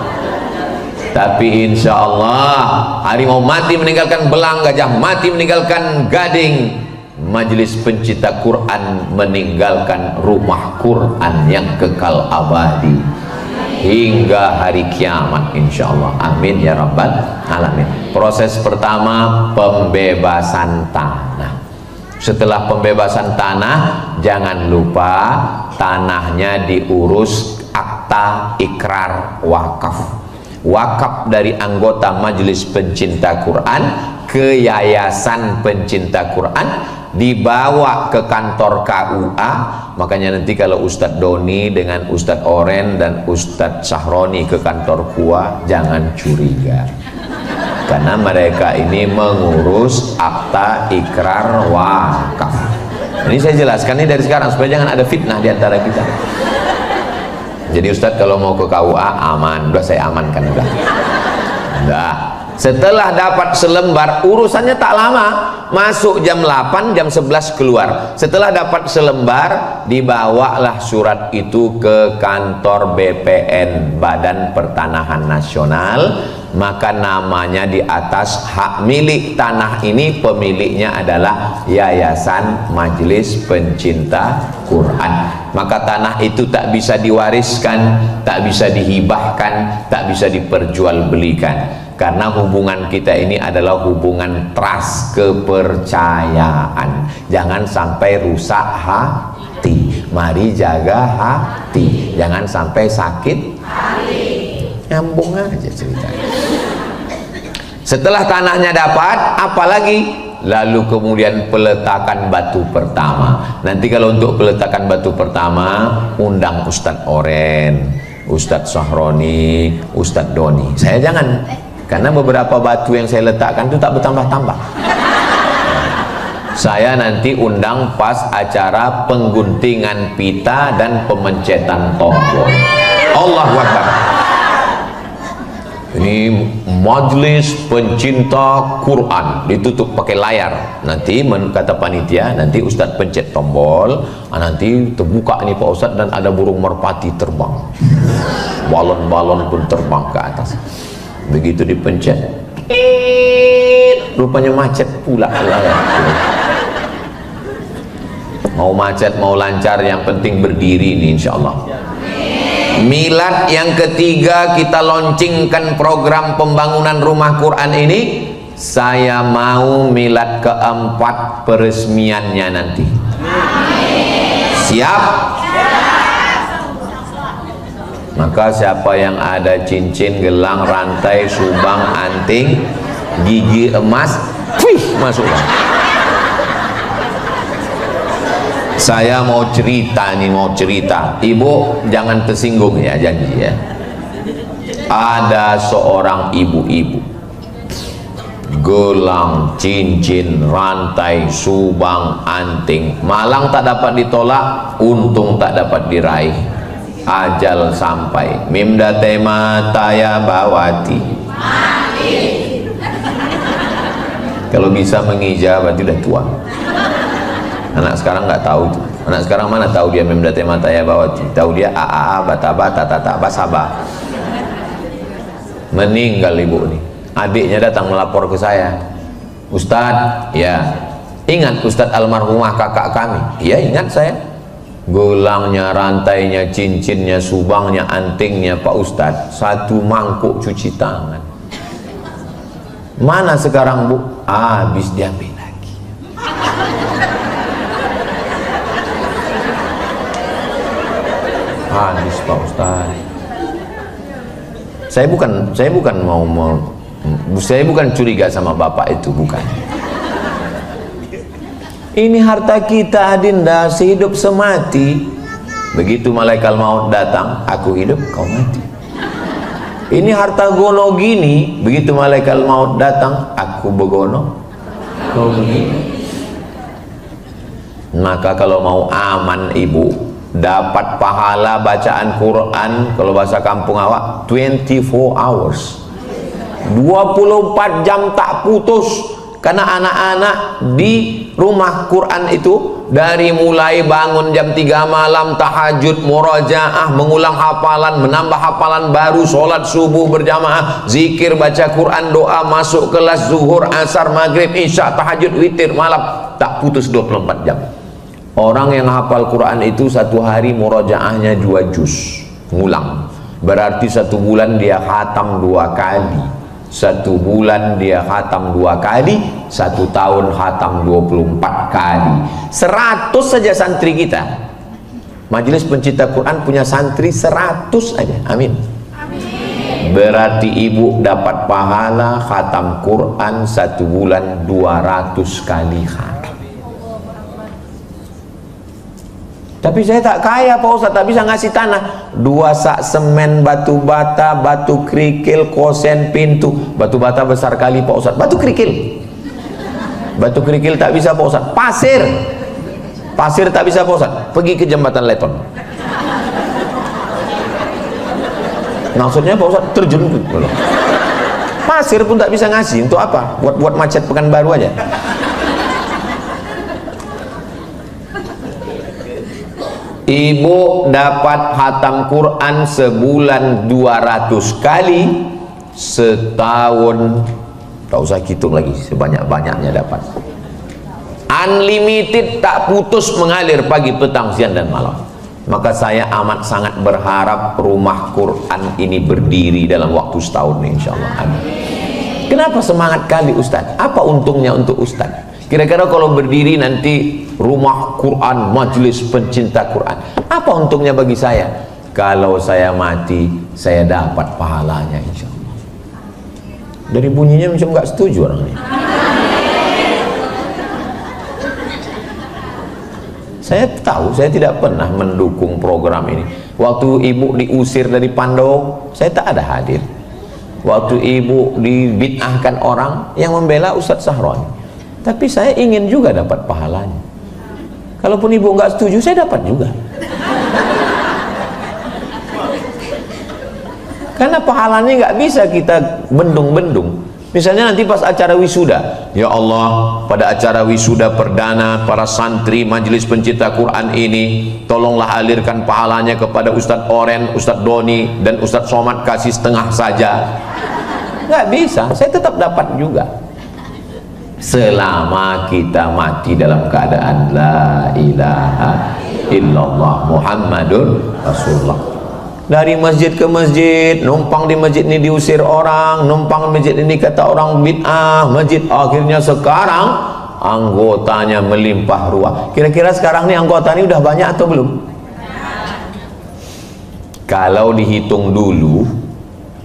Tapi insya Allah harimau mati meninggalkan belang, gajah mati meninggalkan gading, Majelis Pencinta Quran meninggalkan rumah Quran yang kekal abadi hingga hari kiamat insya Allah. Amin ya rabbal alamin. Proses pertama, pembebasan tanah. Setelah pembebasan tanah, jangan lupa tanahnya diurus akta ikrar wakaf. Wakaf dari anggota Majelis Pencinta Quran ke Yayasan Pencinta Quran, dibawa ke kantor KUA. Makanya nanti kalau Ustadz Doni dengan Ustadz Oren dan Ustadz Sahroni ke kantor KUA, jangan curiga, karena mereka ini mengurus akta ikrar wakaf. Ini saya jelaskan ini dari sekarang supaya jangan ada fitnah di antara kita. Jadi Ustadz kalau mau ke KUA aman, udah saya amankan udah. Setelah dapat selembar, urusannya tak lama, masuk jam 8, jam 11 keluar. Setelah dapat selembar, dibawalah surat itu ke kantor BPN, Badan Pertanahan Nasional. Maka namanya di atas hak milik tanah ini, pemiliknya adalah Yayasan Majelis Pencinta Quran. Maka tanah itu tak bisa diwariskan, tak bisa dihibahkan, tak bisa diperjualbelikan. Karena hubungan kita ini adalah hubungan trust, kepercayaan. Jangan sampai rusak hati. Mari jaga hati, jangan sampai sakit hati. Nyambung aja ceritanya. Setelah tanahnya dapat, apalagi? Lalu kemudian peletakan batu pertama. Nanti kalau untuk peletakan batu pertama, undang Ustadz Oren, Ustadz Sahroni, Ustadz Doni. Saya jangan, karena beberapa batu yang saya letakkan itu tak bertambah-tambah. Saya nanti undang pas acara pengguntingan pita dan pemencetan tombol. Allahu Akbar. Ini Majelis Pencinta Quran, ditutup pakai layar. Nanti kata panitia, nanti Ustadz pencet tombol, nanti terbuka nih Pak Ustadz dan ada burung merpati terbang, balon-balon pun terbang ke atas. Begitu dipencet, rupanya macet pula layar. Mau macet mau lancar, yang penting berdiri nih insya Allah. Milad yang ketiga, kita launchingkan program pembangunan rumah Quran ini. Saya mau milad keempat peresmiannya nanti. Siap? Maka siapa yang ada cincin, gelang, rantai, subang, anting, gigi emas, masukkan. Saya mau cerita nih, mau cerita. Ibu jangan tersinggung ya, janji ya. Ada seorang ibu-ibu, gelang, cincin, rantai, subang, anting, malang tak dapat ditolak, untung tak dapat diraih. Ajal sampai, mimda tema taya bawati. Kalau bisa mengijab berarti udah tua. Anak sekarang nggak tahu itu. Anak sekarang mana tahu dia memdate mata ya bawati. Tahu dia aa bataba tata basaba. Meninggal ibu nih. Adiknya datang melapor ke saya. Ustadz, ya ingat Ustadz almarhumah kakak kami. Iya ingat saya. gelangnya, rantainya, cincinnya, subangnya, antingnya Pak Ustadz, satu mangkuk cuci tangan. Mana sekarang Bu? Habis diambil lagi. Habis Pak Ustadz. Saya bukan curiga sama bapak itu, bukan. Ini harta kita, Adinda, sehidup semati. Begitu malaikat maut datang, aku hidup, kau mati. Ini harta gono gini, begitu malaikat maut datang, aku begono, kau begini. Maka kalau mau aman ibu, dapat pahala bacaan Quran, kalau bahasa kampung awak 24 hours, 24 jam tak putus. Karena anak-anak di rumah Quran itu dari mulai bangun jam 3 malam, tahajud, murajaah, mengulang hafalan, menambah hafalan baru, sholat subuh berjamaah, zikir, baca Quran, doa, masuk kelas, zuhur, asar, maghrib, isya, tahajud, witir, malam, tak putus 24 jam. Orang yang hafal Quran itu satu hari murajaahnya 2 juz, ngulang. Berarti 1 bulan dia khatam 2 kali. 1 bulan dia khatam 2 kali, 1 tahun khatam 24 kali. 100 saja santri kita. Majelis Pencinta Quran punya santri 100 aja. Amin. Amin. Berarti ibu dapat pahala khatam Quran 1 bulan 200 kali khatam. Tapi saya tak kaya Pak Ustaz, tak bisa ngasih tanah. 2 sak semen, batu bata, batu kerikil, kosen, pintu. Batu bata besar kali Pak Ustaz. Batu kerikil tak bisa Pak Ustaz. Pasir tak bisa Pak Ustaz. Pergi ke jembatan Leton. Maksudnya Pak Ustaz terjun ke pasir pun tak bisa ngasih. Untuk apa? Buat macet Pekanbaru aja. Ibu dapat khatam Quran sebulan 200 kali, setahun tak usah hitung lagi, sebanyak-banyaknya dapat. Unlimited, tak putus mengalir pagi, petang, siang dan malam. Maka saya amat sangat berharap rumah Quran ini berdiri dalam waktu setahun insyaallah. Amin. Kenapa semangat kali Ustaz? Apa untungnya untuk Ustaz? Kira-kira kalau berdiri nanti rumah Quran, majelis pencinta Quran, apa untungnya bagi saya? Kalau saya mati, saya dapat pahalanya insya Allah. Dari bunyinya macam nggak setuju orang ini. Saya tahu, saya tidak pernah mendukung program ini. Waktu ibu diusir dari Pandau, saya tak ada hadir. Waktu ibu dibid'ahkan orang, yang membela Ustadz Sahroni. Tapi saya ingin juga dapat pahalanya. Kalaupun ibu nggak setuju, saya dapat juga. Karena pahalanya nggak bisa kita bendung-bendung. Misalnya nanti pas acara wisuda, ya Allah, pada acara wisuda perdana para santri Majelis Pencinta Quran ini, tolonglah alirkan pahalanya kepada Ustadz Oren, Ustadz Doni, dan Ustadz Somad, kasih setengah saja. Nggak bisa, saya tetap dapat juga. Selama kita mati dalam keadaan la ilaha illallah Muhammadun Rasulullah. Dari masjid ke masjid, numpang di masjid ini diusir orang, numpang di masjid ini kata orang bid'ah, masjid akhirnya sekarang anggotanya melimpah ruah. Kira-kira sekarang nih anggota ini udah banyak atau belum? Kalau dihitung dulu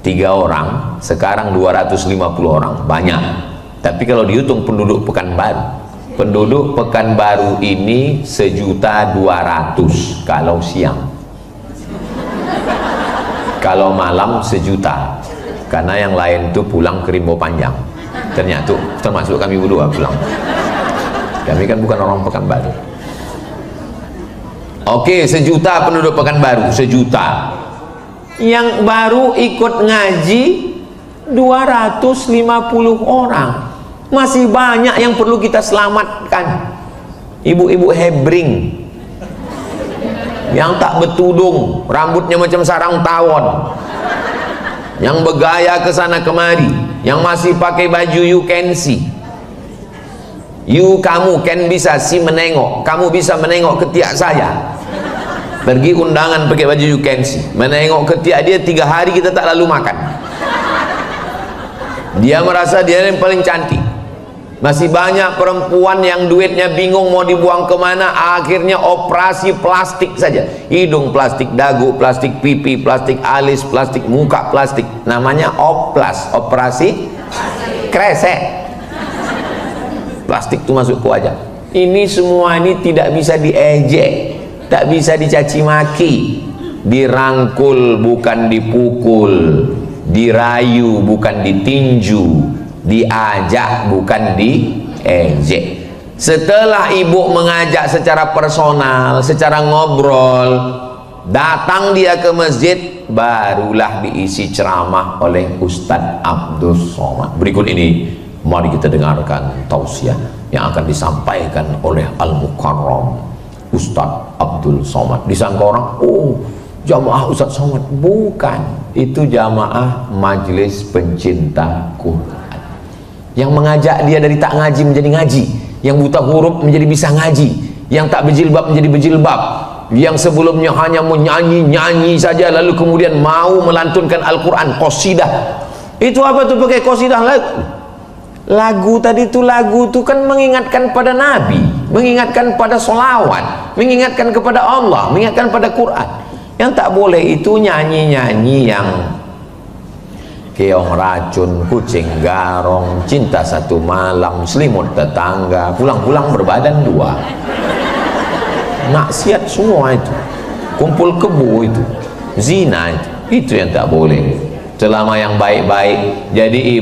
3 orang, sekarang 250 orang, banyak. Tapi kalau dihitung penduduk Pekanbaru ini 1.200.000 kalau siang. Kalau malam 1.000.000, karena yang lain tuh pulang ke Rimbo Panjang. Ternyata termasuk kami berdua pulang. Kami kan bukan orang Pekanbaru. Oke, 1.000.000 penduduk Pekanbaru, 1.000.000. Yang baru ikut ngaji 250 orang. Masih banyak yang perlu kita selamatkan. Ibu-ibu hebring yang tak bertudung, rambutnya macam sarang tawon, yang bergaya ke sana kemari, yang masih pakai baju you can see. You, kamu can bisa si menengok, kamu bisa menengok ketiak saya. Pergi undangan pakai baju yukensi, menengok ketiak dia 3 hari kita tak lalu makan. Dia merasa dia yang paling cantik. Masih banyak perempuan yang duitnya bingung mau dibuang kemana, akhirnya operasi plastik saja. Hidung plastik, dagu plastik, pipi plastik, alis plastik, muka plastik. Namanya oplas, operasi kresek. Plastik itu masuk ke wajah. Ini semua ini tidak bisa diejek, tak bisa dicaci maki. Dirangkul bukan dipukul, dirayu bukan ditinju, diajak bukan diejek. Setelah ibu mengajak secara personal, secara ngobrol, datang dia ke masjid, barulah diisi ceramah oleh Ustadz Abdul Somad. Berikut ini mari kita dengarkan tausiah yang akan disampaikan oleh Al-Mukarram Ustadz Abdul Somad. Disangka orang, oh jamaah Ustadz Somad. Bukan, itu jamaah majelis pencinta Quran, yang mengajak dia dari tak ngaji menjadi ngaji, yang buta huruf menjadi bisa ngaji, yang tak berjilbab menjadi berjilbab, yang sebelumnya hanya menyanyi-nyanyi saja lalu kemudian mau melantunkan Al-Quran, qasidah. Itu apa tuh pakai qasidah? Lagu tadi tuh, lagu tuh kan mengingatkan pada Nabi, mengingatkan pada solawat, mengingatkan kepada Allah, mengingatkan pada Quran. Yang tak boleh itu nyanyi-nyanyi yang keong racun, kucing garong, cinta satu malam, selimut tetangga, pulang-pulang berbadan 2. Maksiat semua itu, kumpul kebo itu, zina itu yang tak boleh. Selama yang baik-baik. Jadi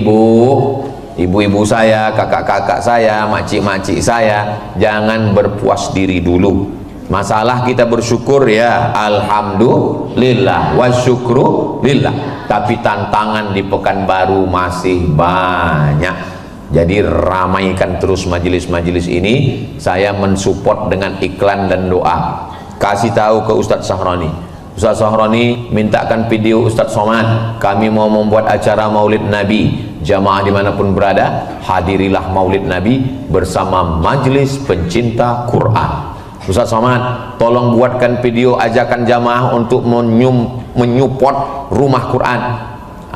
ibu-ibu saya, kakak-kakak saya, makcik-makcik saya, jangan berpuas diri dulu. Masalah kita bersyukur ya, alhamdulillah wa syukru lillah. Tapi tantangan di Pekanbaru masih banyak. Jadi ramaikan terus majelis-majelis ini. Saya mensupport dengan iklan dan doa. Kasih tahu ke Ustadz Sahroni, Ustadz Sahroni mintakan video Ustadz Somad, kami mau membuat acara Maulid Nabi. Jamaah dimanapun berada, hadirilah Maulid Nabi bersama majelis pencinta Quran. Ustadz Somad, tolong buatkan video ajakan jamaah untuk menyupport rumah Quran.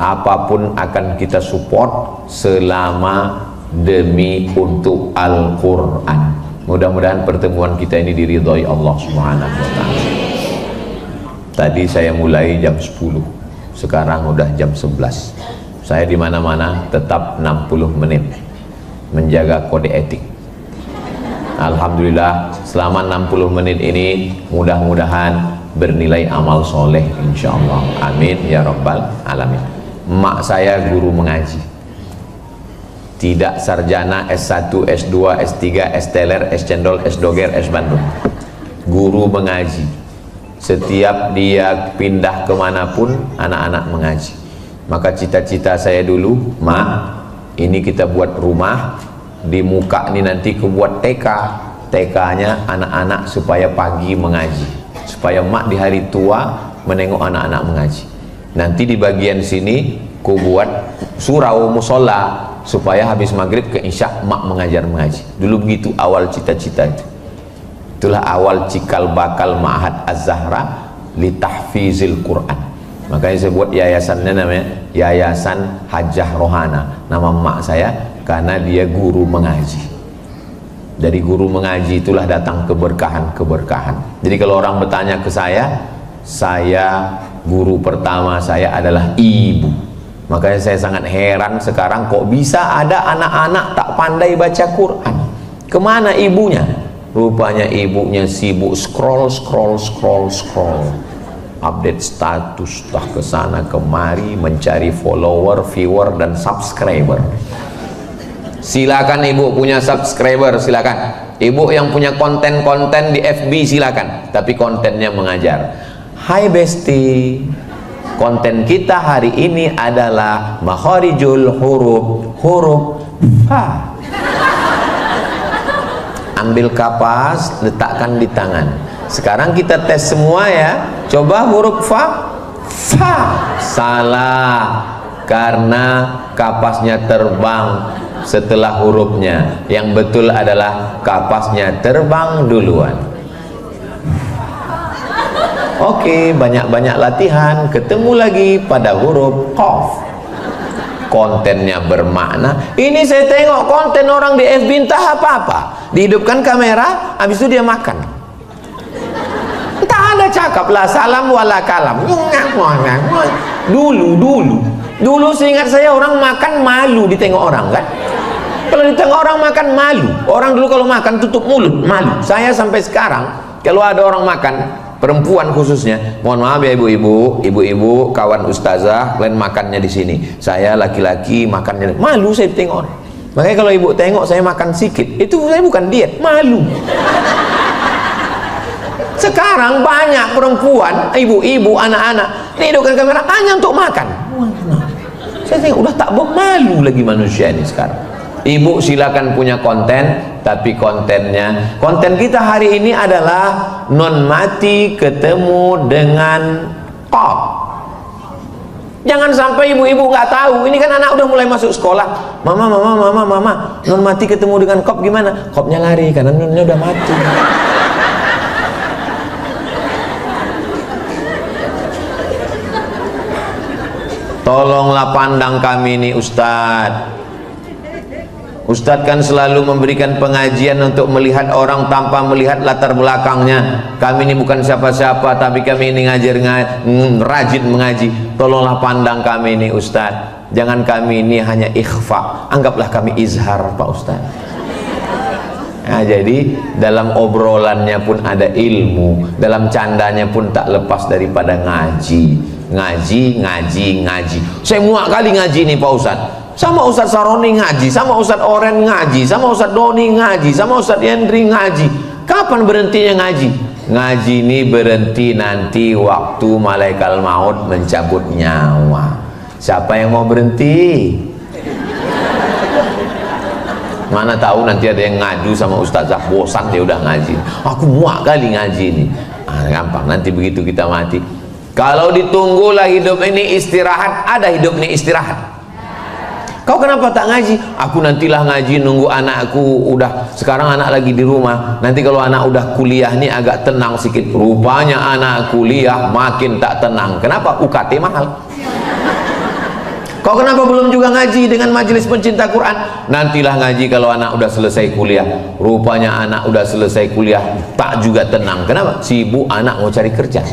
Apapun akan kita support selama demi untuk Al-Quran. Mudah-mudahan pertemuan kita ini diridhoi Allah Subhanahu wa ta'ala. Tadi saya mulai jam 10, sekarang udah jam 11. Saya di mana-mana tetap 60 menit menjaga kode etik. Alhamdulillah, selama 60 menit ini mudah-mudahan bernilai amal soleh insyaallah. Amin ya rabbal alamin. Mak saya guru mengaji, tidak sarjana S1, S2, S3, S teler, S cendol, S doger, S bandung. Guru mengaji. Setiap dia pindah kemanapun, anak-anak mengaji. Maka cita-cita saya dulu, mak, ini kita buat rumah, di muka ini nanti kebuat TK. TK-nya anak-anak supaya pagi mengaji, supaya mak di hari tua menengok anak-anak mengaji. Nanti di bagian sini ku buat surau musola, supaya habis maghrib ke isya mak mengajar mengaji. Dulu begitu awal cita-cita itu. Itulah awal cikal bakal Ma'had Az-Zahra li tahfizil Quran. Makanya saya buat yayasannya namanya Yayasan Hajjah Rohana. Nama mak saya karena dia guru mengaji. Dari guru mengaji itulah datang keberkahan-keberkahan. Jadi kalau orang bertanya ke saya guru pertama saya adalah ibu. Makanya saya sangat heran sekarang kok bisa ada anak-anak tak pandai baca Quran. Kemana ibunya? Rupanya ibunya sibuk scroll, update status, tak kesana kemari mencari follower, viewer dan subscriber. Silakan ibu punya subscriber, silakan. Ibu yang punya konten-konten di FB silakan, tapi kontennya mengajar. Hai Besti, konten kita hari ini adalah makharijul huruf fa. Ambil kapas, letakkan di tangan. Sekarang kita tes semua ya. Coba huruf fa. Salah, karena kapasnya terbang setelah hurufnya. Yang betul adalah kapasnya terbang duluan. Oke, banyak-banyak latihan, ketemu lagi pada huruf Qaf. Kontennya bermakna. Ini saya tengok konten orang di FB entah apa-apa, dihidupkan kamera, habis itu dia makan, entah ada cakap lah salam wala kalam. Dulu seingat saya orang makan malu ditengok orang kan. Kalau ditengok orang makan malu. Orang dulu kalau makan tutup mulut malu. Saya sampai sekarang kalau ada orang makan, perempuan khususnya, mohon maaf ya ibu-ibu kawan ustazah, kalian makannya di sini, saya laki-laki makannya malu, saya tengok. Makanya kalau ibu tengok saya makan sikit, itu saya bukan diet, malu. Sekarang banyak perempuan, ibu-ibu, anak-anak hidupkan kamera hanya untuk makan. Saya tengok udah tak bermalu lagi manusia ini sekarang. Ibu silakan punya konten, tapi konten kita hari ini adalah non mati ketemu dengan Qaf. Jangan sampai ibu-ibu nggak tahu. Ini kan anak udah mulai masuk sekolah. Mama, non mati ketemu dengan Qaf gimana? Qafnya lari karena nonnya udah mati. Tolonglah pandang kami ini Ustadz. Ustadz kan selalu memberikan pengajian untuk melihat orang tanpa melihat latar belakangnya. Kami ini bukan siapa-siapa, tapi kami ini rajin mengaji. Tolonglah pandang kami ini Ustadz. Jangan kami ini hanya ikhfa, anggaplah kami izhar Pak Ustadz. Nah, jadi dalam obrolannya pun ada ilmu, dalam candanya pun tak lepas daripada ngaji. Saya muak kali ngaji nih Pak Ustadz. Sama Ustadz Saroni ngaji, sama Ustadz Oren ngaji, sama Ustadz Doni ngaji, sama Ustadz Yendri ngaji. Kapan berhentinya ngaji? Ngaji ini berhenti nanti waktu malaikat maut mencabut nyawa. Siapa yang mau berhenti? Mana tahu nanti ada yang ngadu sama Ustazah, bosan dia udah ngaji. Aku muak kali ngaji ini. Gampang, nanti begitu kita mati. Kalau ditunggulah hidup ini istirahat, ada hidup ini istirahat. Kau kenapa tak ngaji? Aku nantilah ngaji nunggu anakku udah, sekarang anak lagi di rumah. Nanti kalau anak udah kuliah nih agak tenang sedikit. Rupanya anak kuliah makin tak tenang. Kenapa? UKT mahal. Kau kenapa belum juga ngaji dengan majelis pencinta Quran? Nantilah ngaji kalau anak udah selesai kuliah. Rupanya anak udah selesai kuliah tak juga tenang. Kenapa? Sibuk anak mau cari kerja.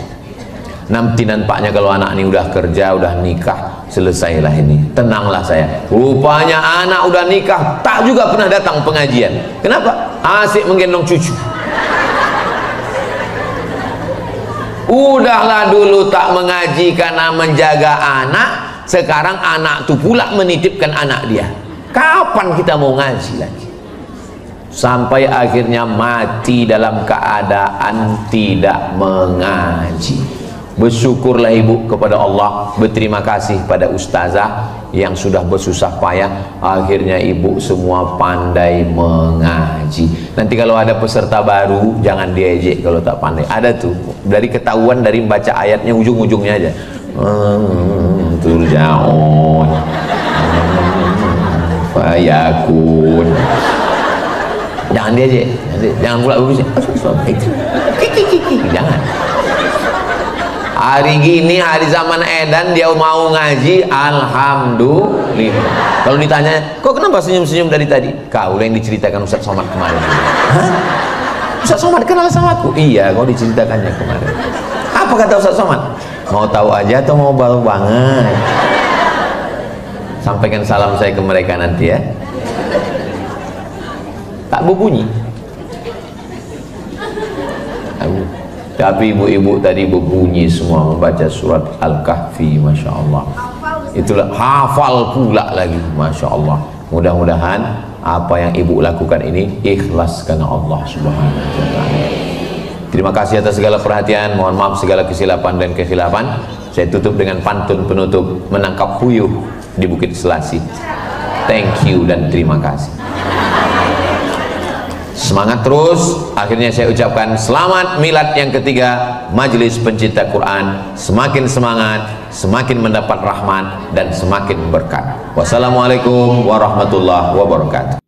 Nanti nampaknya kalau anak ini udah kerja, udah nikah, selesailah ini, tenanglah saya. Rupanya anak udah nikah, tak juga pernah datang pengajian. Kenapa? Asik menggendong cucu. Udahlah dulu tak mengaji karena menjaga anak, sekarang anak tuh pula menitipkan anak dia. Kapan kita mau ngaji lagi? Sampai akhirnya mati dalam keadaan tidak mengaji. Bersyukurlah ibu kepada Allah, berterima kasih pada ustazah yang sudah bersusah payah, akhirnya ibu semua pandai mengaji. Nanti kalau ada peserta baru jangan diejek kalau tak pandai. Ada tuh dari ketahuan dari membaca ayatnya ujung-ujungnya aja. Turja'un fayakun. Jangan diejek, jangan pula berbisik. Jangan. Hari gini, hari zaman edan, dia mau ngaji, alhamdulillah. Kalau ditanya, kok kenapa senyum-senyum dari tadi? Kau yang diceritakan Ustaz Somad kemarin. Hah? Ustaz Somad kenal sama aku? Iya, kau diceritakannya kemarin. Apa kata Ustaz Somad? Mau tahu aja atau mau bau banget? Sampaikan salam saya ke mereka nanti ya. Tak berbunyi. Tapi ibu-ibu tadi berbunyi semua membaca surat Al-Kahfi, Masya Allah. Itulah hafal pula lagi, Masya Allah. Mudah-mudahan apa yang ibu lakukan ini ikhlas karena Allah Subhanahu wa Ta'ala. Terima kasih atas segala perhatian, mohon maaf segala kesilapan dan kekhilafan. Saya tutup dengan pantun penutup, menangkap puyuh di Bukit Selasi. Thank you dan terima kasih. Semangat terus. Akhirnya saya ucapkan selamat milad yang ketiga Majelis Pencinta Quran. Semakin semangat, semakin mendapat rahmat dan semakin berkat. Wassalamualaikum warahmatullahi wabarakatuh.